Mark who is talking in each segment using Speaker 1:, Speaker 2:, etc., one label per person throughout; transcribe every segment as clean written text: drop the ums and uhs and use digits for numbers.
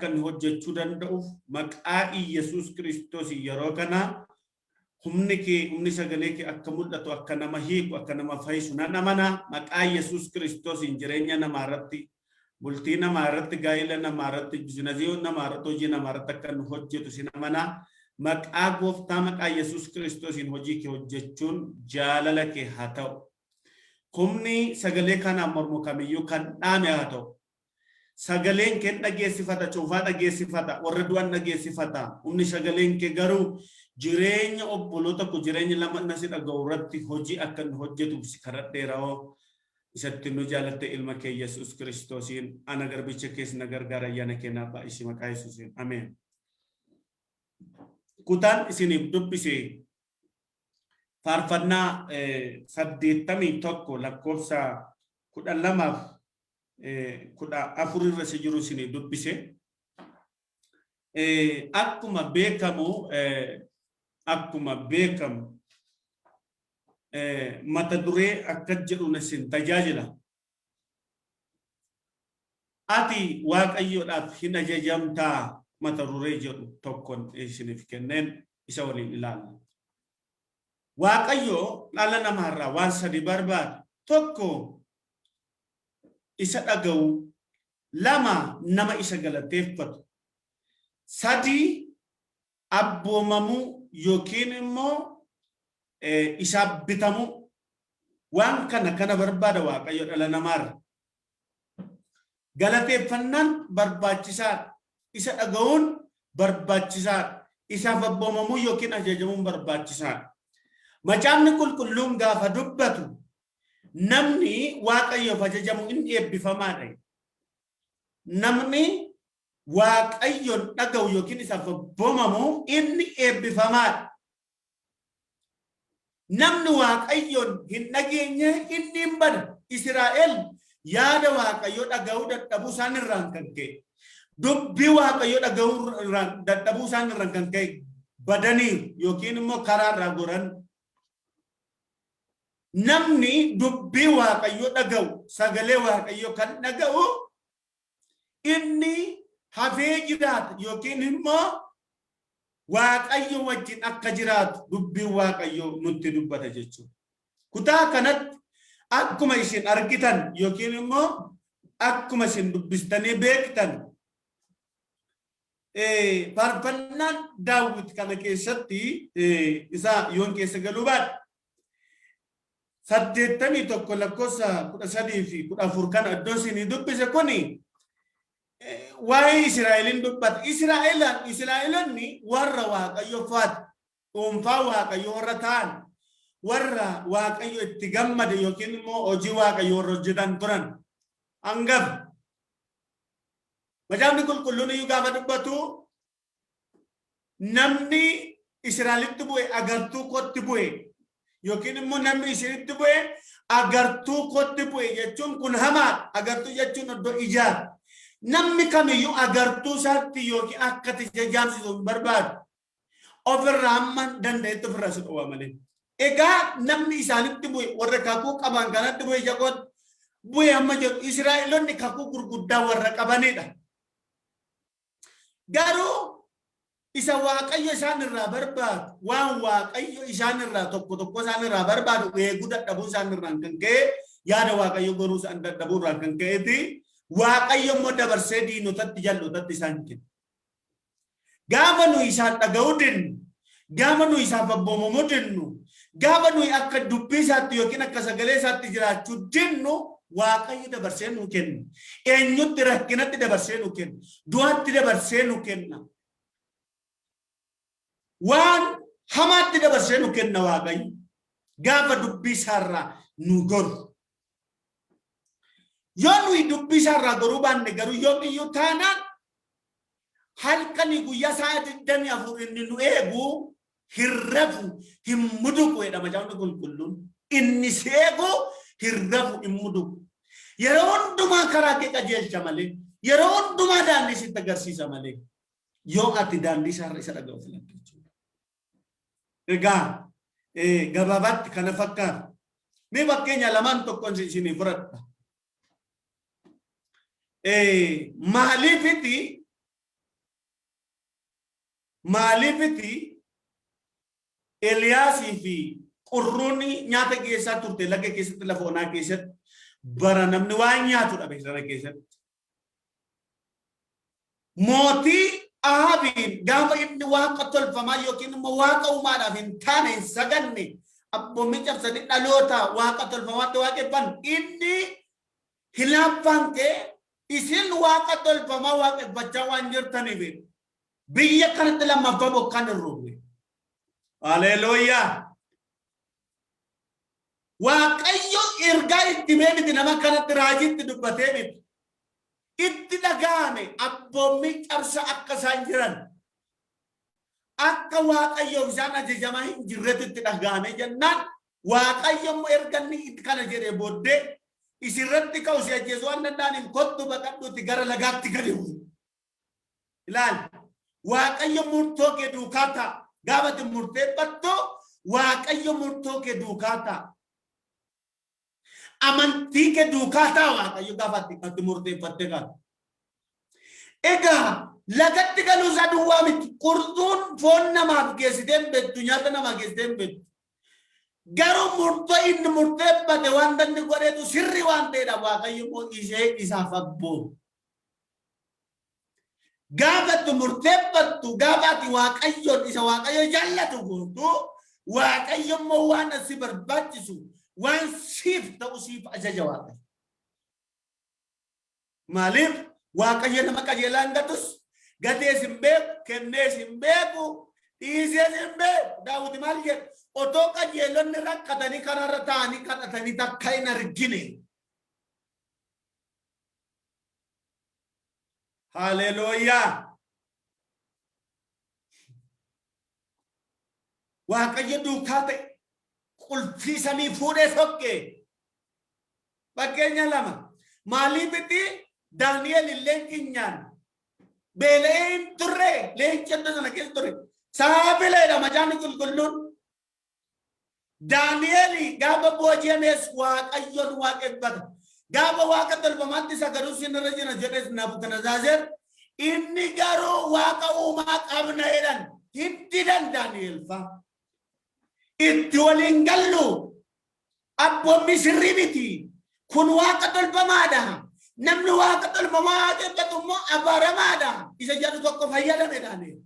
Speaker 1: akkan hojjechuu danda'uuf maqaa Yesus Kiristoos yeroo kana humni sagalee kee akka mul'atu akka nama hiiku akka nama fayyisu nan amana maqaa Yesus Kiristoos jireenya namaa irratti bultii namaa irratti gaa'ela namaa irratti bizinazii namaa irratti hojii namaa irratti akka nu hojjetu sin amana maqaa gooftaa maqaa Yesus Kiristoos hojii kee hojjechuun jaalala kee haa ta'u humni sagalee kana mormu kamiyyuu kan dhaame haa ta'u sagaleen kee dhageessifata cuufaa dhageessifata warra du'an dhageessifata humni sagaleen kee garuu jireenya obboloota ku jireenya lama nasi dhaga'u irratti hojii akka nu hojjetuuf si kadhadheeroo isatti nu jaalatte ilma kee Yesus Kiristoosiin ana garbicha kees na gargaara ayyaana kee naaf baay'isi maqaa Yesuusiin ameen. Kutaan isiniif dubbise faarfannaa 81 lakkoofsa 12 irra si jiru isiniif dubbise akkuma beekamu mata duree akka jedhu nasin tajaajila ati waaqayyoodhaaf hin ajajamtaa mata duree jedhu tokkon isiniif kenneen isa waliin ilaalla. Waaqayyo dhala namaarraa waan sadi barbaada tokko isa dhaga'u lama nama isa galateeffatu sadi abboomamu yookiin immoo isa bitamu waan kana barbaada waaqayyo dhala namaarra galateeffannaan barbaachisaa isa dhaga'uun barbaachisaa isa abboomamu yookiin ajajamuun barbaachisaa. Macaafni qulqulluun gaafa dubbatu namni waaqayyoof ajajamu inni eebbifamaadha. Namni waaqayyoon dhaga'u yookiin isa abboomamu inni eebbifamaadha. Namni waaqayyoon hin dhageenye inni hin bada. Israa'el yaada waaqayyoo dhaga'uu dadhabuu isaan irraan kan ka'e dubbii waaqayyoo dhaga'uu dadhabuu isaan irraan kan ka'e badanii yookiin immoo karaa irraa goran. Namni dubbii waaqayyoo dhaga'u sagalee waaqayyoo kan dhaga'u inni hafee jiraata yookiin immoo waaqayyo wajjin akka jiraatu dubbii waaqayyoo nutti dubbata jechuudha. Kutaa kanatti akkuma isin argitan yookiin immoo akkuma isin dubbistanii beektan faarfannaan Daawit kana keessatti isa yoon keessa galuu baadha. 81 lakkoofsa 13 fi 14 kana iddoo isin dubbise kuni waa'ee Israa'elin dubbata. Israa'elonni warra waaqayyo faat dhuunfaa waaqayyo warra ta'an warra waaqayyo itti gammade yookiin immoo hojii waaqayyo warra hojjetan turan hangaf. Macaafni qulqulluun iyyuu gaafa dubbatu namni Israa'elitti bu'e agartuu kotti bu'e yookiin immoo namni isinitti bu'e agartuu kotti bu'e jechuun kun hamaa agartuu jechuun iddoo ijaa. Namni kamiyyuu agartuu isaatti yookiin akka tajaajamsisu barbaadu ofirraa hamma danda'etti ofirraa si dhowwa malee. Egaa namni isaanitti bu'e warra kakuu qaban kanatti bu'e jagoot bu'e amma jedhu Israa'elonni kakuu gurguddaa warra qabanidha. Garuu isa waaqayyo isaan irraa barbaadu waan waaqayyo isaan irraa tokko isaan irraa barbaadu eeguu dadhabuu isaan irraan kan ka'e yaada waaqayyo goruu isaan dadhabuu irraan kan ka'eeti. Waaqayyo immoo dabarsee diinotatti jal'ootatti isaan kenna. Gaafa nuyi isaan dhaga'uu dinnu, gaafa nuyi isaaf abboomamuu dinnu, gaafa nuyi akka dubbii isaatti yookiin akka sagalee isaatti jiraachuu dinnu, waaqayyo dabarsee nu kenna. Eenyutti rakkinatti dabarsee nu kenna. Du'aatti dabarsee nu kenna. Waan hamaatti dabarsee nu kenna waaqayyo. Gaafa dubbii isaarraa nu goru. Yoo nuyi dubbii isaarraa goruu baanne garuu yoomiyyuu taanaan halkanii guyyaa isaa 24 inni nu eegu hin rafu hin muduqu jedhama macaafni qulqulluun. Inni seegu hin rafu hin muduqu. Yeroo hundumaa karaa kee qajeelcha malee yeroo hundumaa daandii sitti agarsiisa malee yoo ati daandii isaarra isa dhaga'u filatte jechuudha. Egaa gabaabatti kana fakkaata. Mee fakkeenya lamaan tokkoon isinii fudhadha. Maaliifiti Maalifiti Eliyaasii fi qurruuni nyaata keessaa turte laga keessatti lafa onaa keessatti bara namni waan nyaatu dhabe sana keessatti. Mootii Ahabiin gaafa inni waaqa tolfamaa yookiin immoo waaqa uumaadhaaf hin taane hin saganne abboommii cabsanii dhaloota waaqa tolfamaatti waaqeffan inni hinaaffante isin waaqa tolfamaa waaqeffachaa waan jirtaniif biyya kanatti lammaffaa bokkaan hin roobne. Haleluuyaa. Waaqayyo ergaa itti beekti nama kanatti raajiitti dubbatee miti. Itti dhagaame abboommii cabsa akka isaan jiran akka waaqayyo isaan ajajamaa hin jirretu itti dhagaame jennaan waaqayyo immoo erganni itti kana jedhee booddee isirratti ka'u si ajjeesuu waan danda'aniif kottu baqadhuutti gara lagaatti gadi bu'u. Ilaali waaqayyo murtoo kee duukaa ta'a gaafati murteeffattu waaqayyo murtoo kee duukaa ta'a. Amantii kee duukaa ta'a waaqayyo gaafatti ati murteeffatte gaafatti. Egaa lagatti galuu isaa duwwaa miti qurxuun foon namaaf geessitee hin beektu nyaata namaa geessitee hin beektu. Garuu murtoo inni murteeffate waan danni godheetu sirri waan ta'edha waaqayyo immoo ishee isaaf abboomu. Gaafatti murteeffattu gaafatti waaqayyoon isa waaqayyo jaallatu gootu waaqayyo immoo waan asi barbaachisu waan siif ta'u siif ajaja waaqayyo. Maaliif waaqayyo nama qajeelaan gatus gatees hin beeku kennees hin beeku dhiisees hin beeku. Daawiti maal jedhe otoo qajeelonni rakkatanii kanarra ta'anii kadhatanii takka hin argine. Haleluuyaa. Waaqayyo duukaa ta'e qulfii samii fuudhee sokkee. Fakkeenya lama maaliifiti Daani'el leencinyaan beela'een turre leenci adda sana keessa turre saafileedha macaafni qulqulluun. Daani'el gaafa booji'ames waaqayyoon waaqeffata. Gaafa waaqa tolfamaatti sagaduu sinirra jira jedhes Nabukadnezar inni garuu waaqa uumaa qabna jedhan hiddidan Daani'el fa'a. Itti waliin gallu abboommi sirrii miti kun waaqa tolfamaadha. Namni waaqa tolfamaa waaqeffatu immoo abaaramaadha. Isa jedhu tokko fayyadame Daani'el.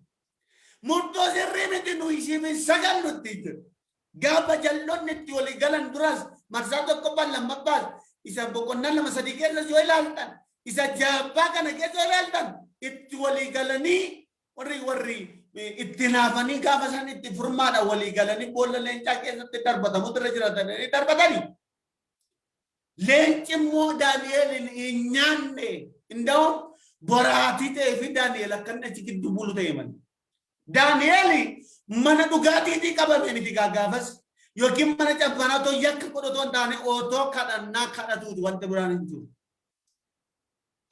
Speaker 1: Murtoo sirrii miti nu isiif sagallutti jedhu. Gaafa jalloonni itti walii galan duras marsaa tokkoffaan lammaffaas isa boqonnaa lama sadii keessa yoo ilaaltan isa jabbaa kana keessa yoo ilaaltan itti walii galanii warri itti naafanii gaafa isaan itti furmaadha walii galanii boolla leencaa keessatti darbatamutu irra jiraatanii darbatanii. Leenci immoo Daani'el hin nyaanne inda'u boraatii ta'ee fi Daani'el akkanni achi gidduu bulu ta'e malee. Daani'el mana dhugaatiitii qabame miti gaafas yookiin mana cabbanaa otoo yakka godhatoo hin taane otoo kadhannaa kadhatuuti wanti biraan hin jiru.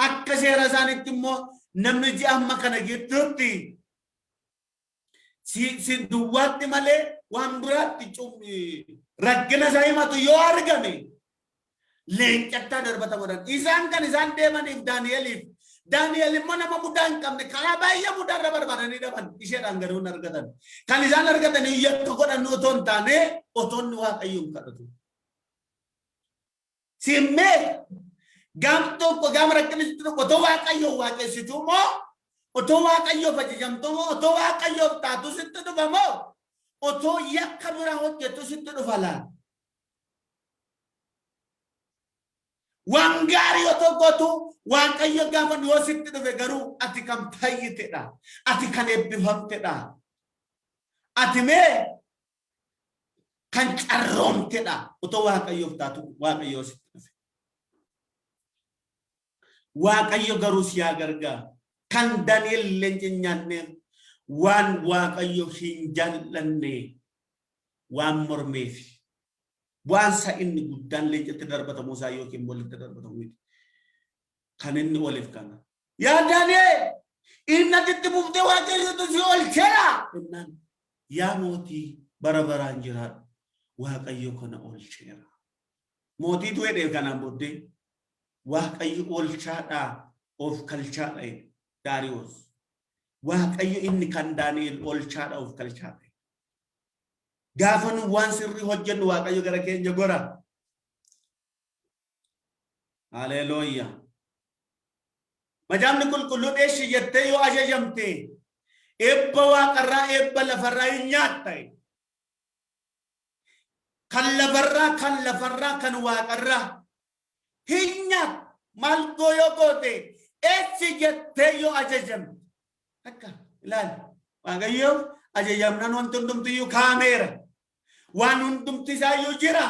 Speaker 1: Akka seera isaaniitti immoo namni ji'a amma kana gidduutti si duwwaatti malee waan biraatti rakkina isaa himatu yoo argame leencattaa darbata godhan. Isaan kan isaan deemaniif Daani'el immoo nama mudaa hin qabne karaa baay'ee mudaarra barbaadanii dhaban isheedhaan garuu hin argatan. Kan isaan argatanii yakka godhan otoo hin taane otoo inni waaqayyoon kadhatu. Simmee gaaf tokko gaama rakkinitti tokko otoo waaqayyoon waaqessitu moo otoo waaqayyoof ajajamtu moo otoo waaqayyoof taatu sitti dhufa moo otoo yakka bira hojjetu sitti dhufa laa. Waan gaarii otoo gootu waaqayyo gaafa yoo sitti dhufe garuu ati kan fayyitedha. Ati kan eebbifamtedha. Ati mee kan carroomtedha. Otoo waaqayyoof taatu waaqayyoo sitti dhufe. Waaqayyo garuu si haa gargaaru. Kan Daani'el leenci nyaanne waan waaqayyo hin jaallanne waan mormeef. Waan sa inni guddaan leencatti darbatamu isaa yookiin walitti darbatamu miti. Kan inni waliif kana. Yaa Daani'el inni atitti buftee waaqayyotu si oolcheera. Yaa mootii bara baraan jiraadhu waaqayyo kana oolcheera. Mootii du'edheef kanaan booddee waaqayyo oolchaadhaa of kalchaadha Daariyoos. waaqayyo inni kan Daani'el olchaadha of kalchaate gaafan waan sirri hojjennu waaqayyo gara keenya gora haleluya majamni qulqulluun eeshi jettee yoo ajajamte ebba waaqarraa ebba lafarraa hin nyaatta kan lafarraa kan waaqarraa hin nyaat maal gooyo goote eeshi jettee yoo ajajamte akka ilaal waaqayyo ajajamnan wanti hundumtiyyuu kaameera waan hundumtisaayyuu jira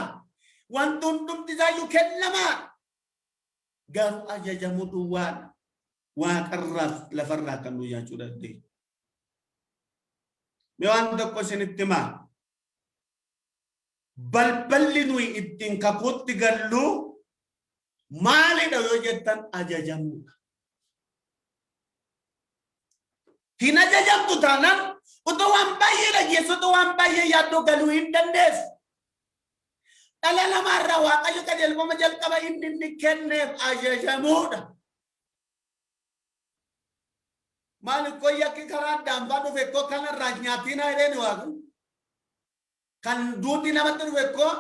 Speaker 1: wanti hundumtisaayyuu kennamaa garuu ajajamu duwwaan waaqarraaf lafarraa kan nu nyaachuu dandeenyu. Mee waan tokko isinitti himaa balballi nuyi ittiin kakuutti gallu maalidha yoo jettan ajajamuudha. Hin ajajamtu taanaan utuu waan baay'ee dhageessu utuu waan baay'ee yaaddoo galuu hin dandeessu. Dhala namaarraa waaqayyo qajeelfama jalqaba inni kenneef ajajamuudha. Maali koyyakki karaa daanfaa dhufe koo kanarraa nyaatina jedheen waaqu. Kan duuti namatti dhufe koo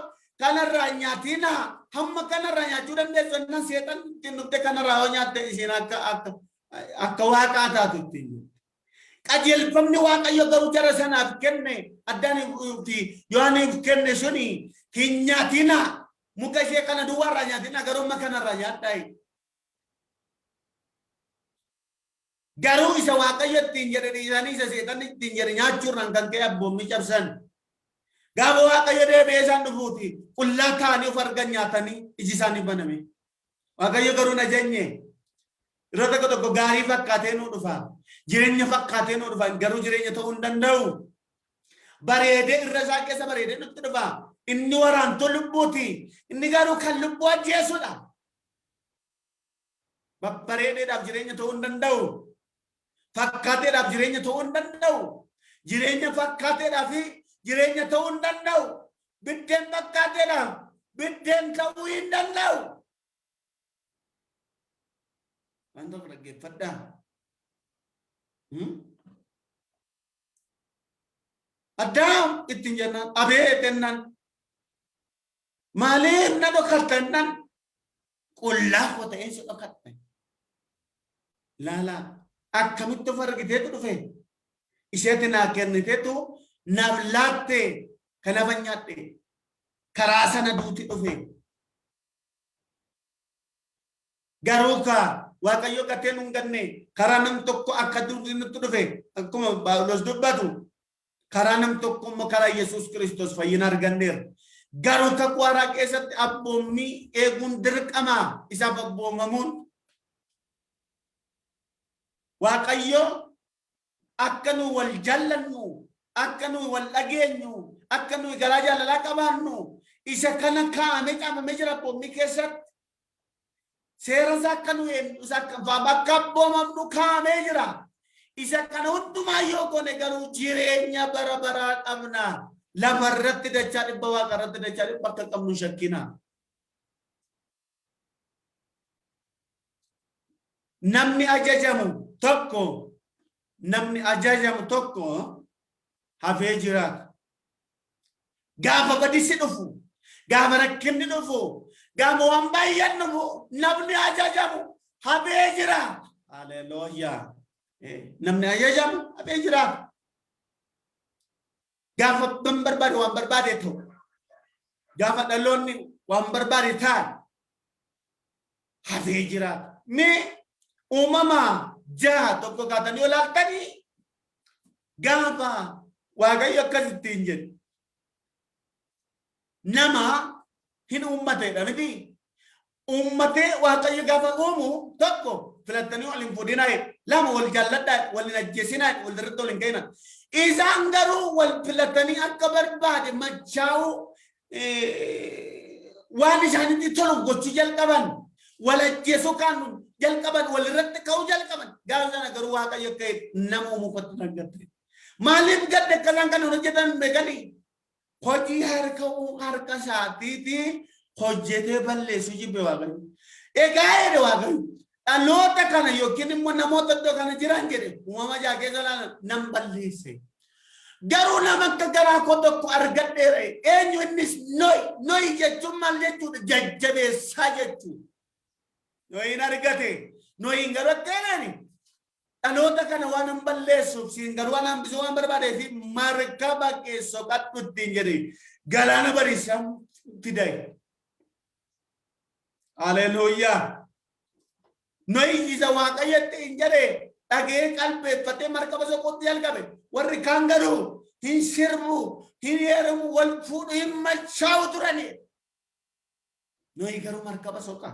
Speaker 1: kanarraa nyaatina hamma kanarraa nyaachuu dandeessu nan seetan ittiin dhufte kanarraa yoo nyaatte isiin akka waaqaa taatu ittiin. Qajeelfamni waaqayyo garuu jara sanaaf kenne addaan fi yohaaniif kenne suni hin nyaatina muka ishee kana duwwaarraa nyaatina garuu amma kanarraa nyaadhaa. Garuu isa waaqayyo ittiin jedhe dhiisanii isa seetan ittiin jedhe nyaachuurraan kan ka'e abboommi cabsan. Gaafa waaqayyo deebi'ee isaan dhufuuti qullaa ta'anii of argan nyaatanii iji isaanii baname. Waaqayyo garuu na jeenye yeroo tokko gaarii fakkaatee nuu dhufa. Jireenya fakkaatee nuu dhufa garuu jireenya ta'uu hin danda'u. Bareedee irra isaa keessa bareedee nutti dhufa. Inni waraantuu lubbuuti. Inni garuu kan lubbuu ajjeesudha. Bareedeedhaaf jireenya ta'uu hin danda'u. Fakkaateedhaaf jireenya ta'uu hin danda'u. Jireenya fakkaateedhaaf jireenya ta'uu hin danda'u. Biddeen fakkaateedhaaf biddeen ta'uu hin danda'u. Wanta dhaggeeffadhaa. Addaam ittiin jennaan abee jennaan maaliif na dhokattannan qullaa koo ta'een si dhokattan. Laalaa akkamitti of argiteetu dhufe isheetti naa kenniteetu naaf laatte kanaaf nyaadhe karaa sana duuti dhufe. Garuu kaa waaqayyo gateen hin ganne karaa nam tokko akka duuti nutti dhufe akkuma Phaawulos dubbatu karaa nam tokko immoo karaa Yesuus Kiristoos fayyina arganneera. Garuu kakuu haaraa keessatti abboommii eeguun dirqama isaaf abboomamuun waaqayyo akka nu wal jaallannu akka nu wal dhageenyu akka nu garaa jaalalaa qabaannu isa kana kaa'amee qabamee jira abboommii keessatti. Seera isaa akka nu bakka abboomamnu kaa'amee jira. Isa kana hundumaa yoo goone garuu jireenya bara baraa qabna. Lafarratti dachaa dhibba waaqarratti dachaa dhibba akka qabnu shakkina. Namni ajajamu tokko hafee jiraata. Gaafa badisi dhufu, gaafa rakkinni dhufu, gaafa waan baay'een dhufu namni ajajamu hafee jiraata. Haleluuyaa. Namni ajajamu hafee jiraata. Gaafa barbaade waan barbaade ta'u. Gaafa dhaloonni waan barbaade ta'an hafee jiraata. Mee uumama jaha tokko kaatanii olaaltanii gaafa waaqayyo akkasittiin jedhe nama hin uummateedha miti. Uummatee waaqayyo gaafa uumu tokko filattanii wal hin fuudhinaa lama wal jaalladhaa wal hin ajjeesinaa wal irratti wal hin ka'inaa. Isaan garuu wal filatanii akka barbaade machaa'u waan isaanitti tolu gochuu jalqaban wal ajjeesuu kan jalqaban wal irratti ka'uu jalqaban gaafa sana garuu waaqayyo akka nama uumuufatti naggatte. Maaliif gadde akkasaan kan hojjetan beekanii hojii harka isaatiitii hojjetee balleessu jibbe waaqayyo. Egaa jedhe waaqayyo Alota kana yookiin immoo namoota iddoo kana jiran jedhe uumama jaakee salaan nam balleesse. Garuu nama akka garaa koo tokko argadheera. Eenyu innis noyi jechuun maal jechuudha? Jajjabeessaa jechuudha. Noyin argate noyin garatteerani. Alota kana waan hin balleessuuf siin garuu waan hambisuu waan barbaadee fi markaba keessoo qadhu ittiin jedhe galaana bariisaan fidee. Haleluuyaa. Noyi isa waaqayyotti hin jedhee dhagee qalbeeffatee markaba soqotti jalqabe. Warri kaan garuu Hinsarmuu, Hinsarmuu wal fuudhu hin machaa'u turani. Noyi garuu markaba soqa.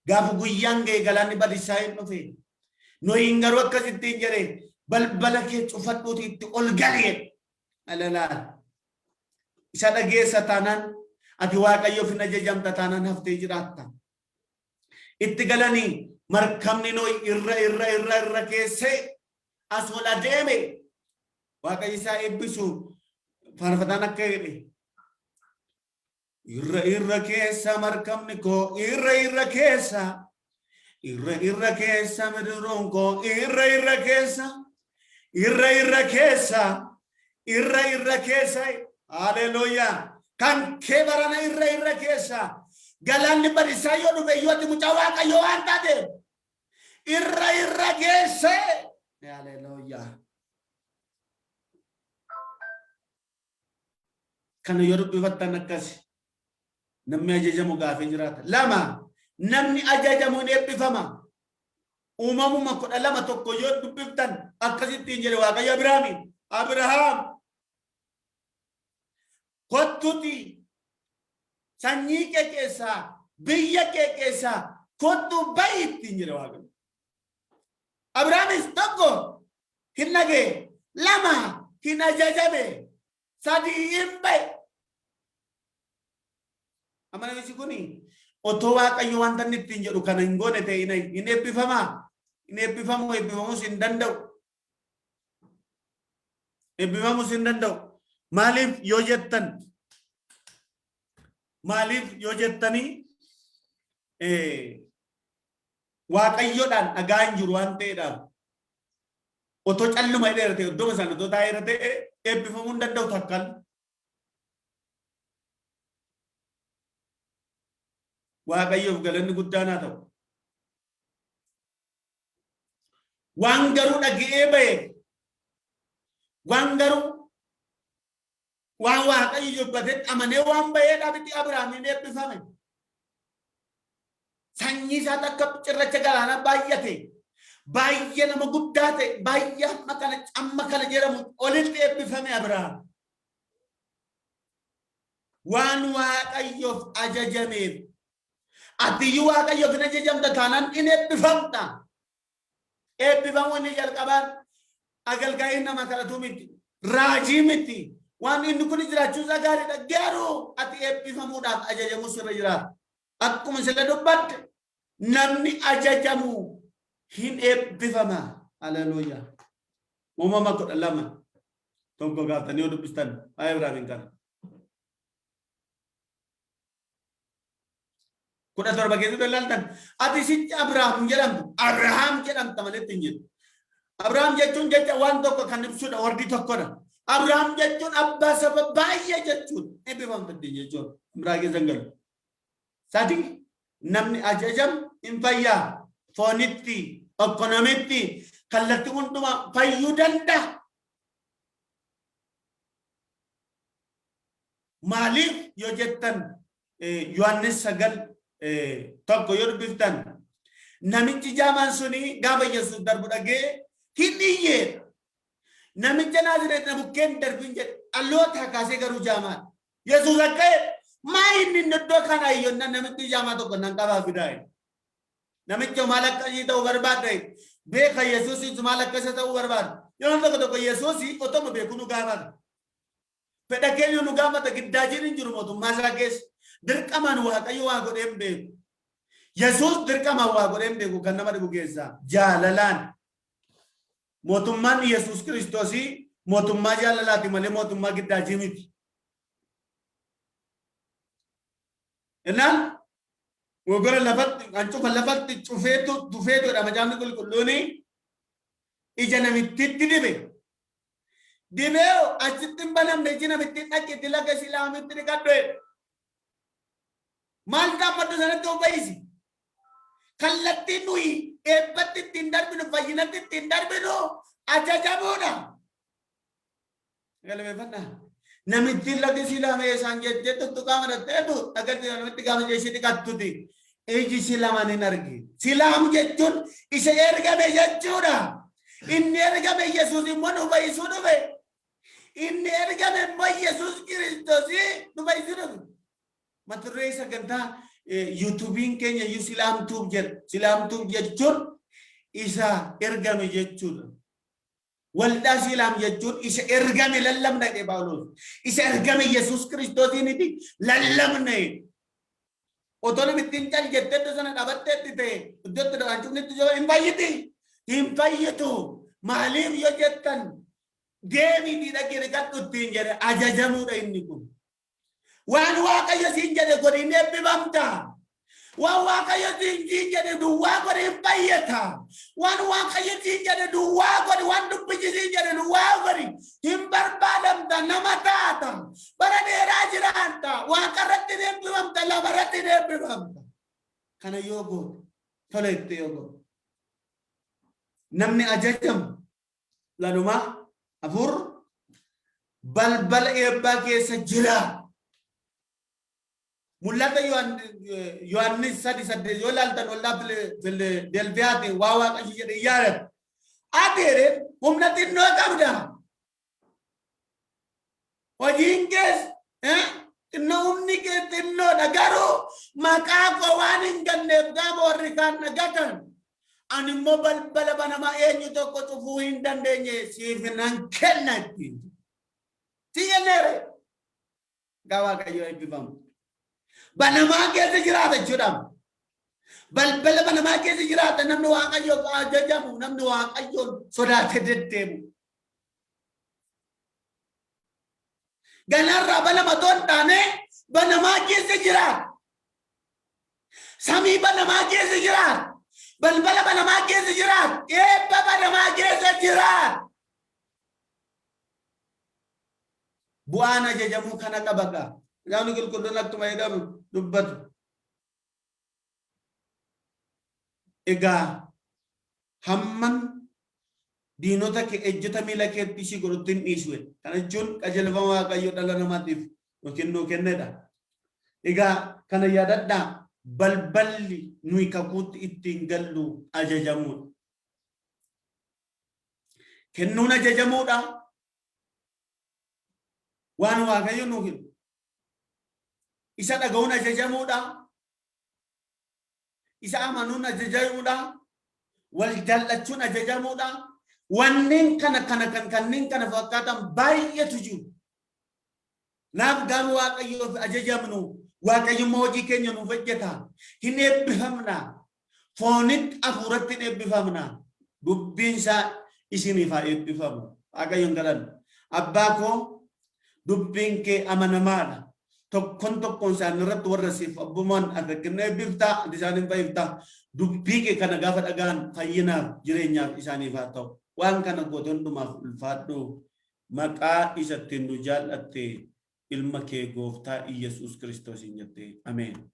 Speaker 1: Gaafa guyyaan ga'e galaanni badisaa hin dhufe. Noyi garuu akkasitti hin jedhee balbala kee cufadhuuti itti ol galee. Alalaan. Isa dhageessa taanaan ati waaqayyoof hin ajajamta taanaan haftee jiraatta. Itti galanii markabni noyi irra keessee as ol adeeme. Waaqayyo isaa eebbisu faarfataan akka jedhe. Irra keessa markabni koo irra keessa madiroon koo irra keessa haleluuyaa kan kee barana irra keessa galaanni barisaa yoo dhufe yoo ati mucaa waaqayyo waan taate irra keessa haleluuyaa. Kana yoo dubbifattan akkasi namni ajajamu gaafii jiraata. Lama namni ajajamu hin eebbifama. Uumamuma 12 tokko yoo dubbiftan akkasittiin jedhe waaqayyo Abrahaam kottuti sanyii kee keessaa biyya kee keessaa kottu ba'i ittiin jedhe waaqayyo. Abrahaamis tokko hin dhagee, lama hin ajajame, sadii hin ba'i. Amana misi kuni otoo waaqayyo wanta inni ittiin jedhu kana hin goone ta'e hin eebbifamaa. Hin eebbifamus hin danda'u. Eebbifamus hin danda'u. Maaliif yoo jettanii waaqayyoodhaan dhagaa hin jiru waan ta'eedhaaf otoo calluma hidheera ta'e iddoo isaan otoo taa'eera ta'e eebbifamuu hin danda'u takkaan. Waaqayyoof galanni guddaan haa ta'u. Waan garuu dhaga'ee ba'e waan garuu waan waaqayyo dubbatetti amanee waan ba'eedhaaf itti Abrahaamiin eebbifame. Sanyii isaa akka cirracha galaanaa baay'ate baay'ee nama guddaa ta'e baay'ee amma kana jedhamu olitti eebbifame Abrahaam. Waan waaqayyoof ajajameef atiyyuu waaqayyoof hin ajajamta taanaan hin eebbifamta. Eebbifamu inni jalqabaan agalgaa'ii nama kadhatu miti. Raajii miti. Waan inni kun jiraachuusaa gaariidha. Garuu ati eebbifamuudhaaf ajajamu sirra jiraata. Akkuma sila dubbatte namni ajajamu hin eebbifama. Haleluuyaa. Uumama 12 tokko gaaftanii yoo dubbistan waa'ee Ibraahimiin kana. 17 keessatti ilaaltan ati sichi Abrahaam jedhamta malee ittiin jedhu. Abrahaam jechuun jecha waan tokko kan ibsudha wardi tokkodha. Abrahaam jechuun abbaa saba baay'ee jechuudha. Eebbifamta jechuudha. Biraa keessan galu. Sadi namni ajajamu hin fayyaa. Foonitti, ekonomiitti, kallattii hundumaa fayyuu danda'a. Maaliif yoo jettan Yohaannis 9 tokko yoo dubbiftan namichi jaamaan suni gaafa Yesuus darbu dhagee hin iyyeedha. Namicha Naazreet na bukkeen darbin jedhe dhaloota kaasee garuu jaamaan. Yesuus akka maa inni iddoo kana iyyonna namichi jaamaa tokko nan qabaa fidaa. Namicha maal akkasii ta'uu barbaadde beeka Yesuus maal akkasii ta'uu barbaadde. Yoo tokko Yesuus otoma beeku nu gaafata. Fedha keenya nu gaafata giddaajiin hin jiru mootummaa isaa keessa. Dirqamaan waaqayyo waa godheen beeku. Yesuus dirqamaan waa godheen beeku kan nama dhibu keessaa jaalalaan. Mootummaan Yesuus Kiristoosii mootummaa jaalalaati malee mootummaa giddaajii miti. Innaan Wogora lafatti ancufa lafatti tufeetudha macaafni qulqulluuni ija namittitti dibe. Dibeo achitti hin banamne iji namitti dhaqitti laga islaamitti dhiqadhe. Maal dhaabbatu sanatti obbayisi. Kallattii nuyi eebbatti ittiin darbinu fayyinatti ittiin darbinu ajajamuudha. Galabeeffadhaa. Namitti laga islaamii isaan jettee tuttuqaa maratteetu dhagatti namitti gaafa jeeshii dhiqattuti. Iji silaaman hin argi. Silaam jechuun isa ergame jechuudha. Inni ergame Yesuus immoo nu fayyisuu dhufe. Inni ergame immoo Yesuus Kiristoos nu fayyisuu dhufe. Mata duree sagantaa YouTubein keenya Silaam Tube jedha. Silaam Tube jechuun isa ergame jechuudha. Waldaa Silaam jechuun isa ergame lallabna jedhe Phaawulos. Isa ergame Yesuus Kiristoosiiniti lallabna. Otoo namittiin cal jetteetu sana dhabatteetti ta'e iddootti dhawaanchufnitti jiru hin fayyiti. Hin fayyitu. Maaliif yoo jettan deemii dhaqee gadhu ittiin jedhe ajajamuudha inni kun. Waan Waaqayyo siin jedhe godhi hin eebbifamta. Waan Waaqayyo siin jedhe duwwaa godhi hin fayyata. Waan Waaqayyo siin jedhe duwwaa godhi waan dubbichi siin jedhe duwwaa godhi hin barbaadamta nama taata. Bara dheeraa jiraata. Waaqarratti hin eebbifamta lafarratti hin eebbifamta. Kana yoo goote tola itti yoo goote. Namni ajajamu lanuma afur balbala eebbaa keessa jira. Mul'ata Yohaannis 3:8 yoo ilaaltan waldaa Filadelfiyaatti waa Waaqayyo jedhe iyyaaran. Adeere humna xinnoo qabda. Hojiin keessa xinnoo humni kee xinnoodha garuu maqaa koo waan hin ganneef gaafa warri kaan dhagatan. Ani immoo balbala banamaa eenyu tokko cufuu hin dandeenye siif nan kenna ittiin. Tiyyeneere gaa Waaqayyo eebbifamu. Banamaa keessa jiraata jechuudha. Balbala banamaa keessa jiraata namni Waaqayyo ajajamu namni Waaqayyoon sodaate deddeemu. Ganarraa banama toon taane banamaa keessa jiraata. Samii banamaa keessa jiraata. Balbala banamaa keessa jiraata. Eebba banamaa keessa jiraata. Bu'aan ajajamuu kana qabaqa. Yaani qulqulluun akkuma jedhamu dubbatu. Egaa hamman diinota kee ejjeta miila keetti si godhutti hin dhiisu. Kana jechuun qajeelfama Waaqayyo dhala namaatiif yookiin nuu kennedha. Egaa kana yaadadhaa balballi nuyi kakuutti ittiin gallu ajajamuudha. Kennuun ajajamuudha. Waan Waaqayyo nuu kennu. Isa dhaga'uun ajajamuudha. Isa amanuun ajajamuudha. Wal jaallachuun ajajamuudha. Wanneen kanneen kana fakkaatan baay'eetu jiru. Naaf gaafa Waaqayyoof ajajamnu Waaqayyo hojii keenya nuuf hojjeta. Hin eebbifamna. Foonitti hafuuratti hin eebbifamna. Dubbiin isaa isiniif haa eebbifamu. Waaqayyoon kadhanna. Abbaa koo dubbiin kee amanamaadha. Tokkoon isaan irratti warra siif abbumaan akka kennee eebbiftaa isaan fayyiftaa. Dubbii kee kana gaafa dhagaan fayyinaaf jireenyaaf isaaniif haa ta'u. Waan kana goote hundumaaf ulfaadhu maqaa isatti nu jaallatte ilma kee gooftaa Yesuus Kiristoos hin jette. Ameen.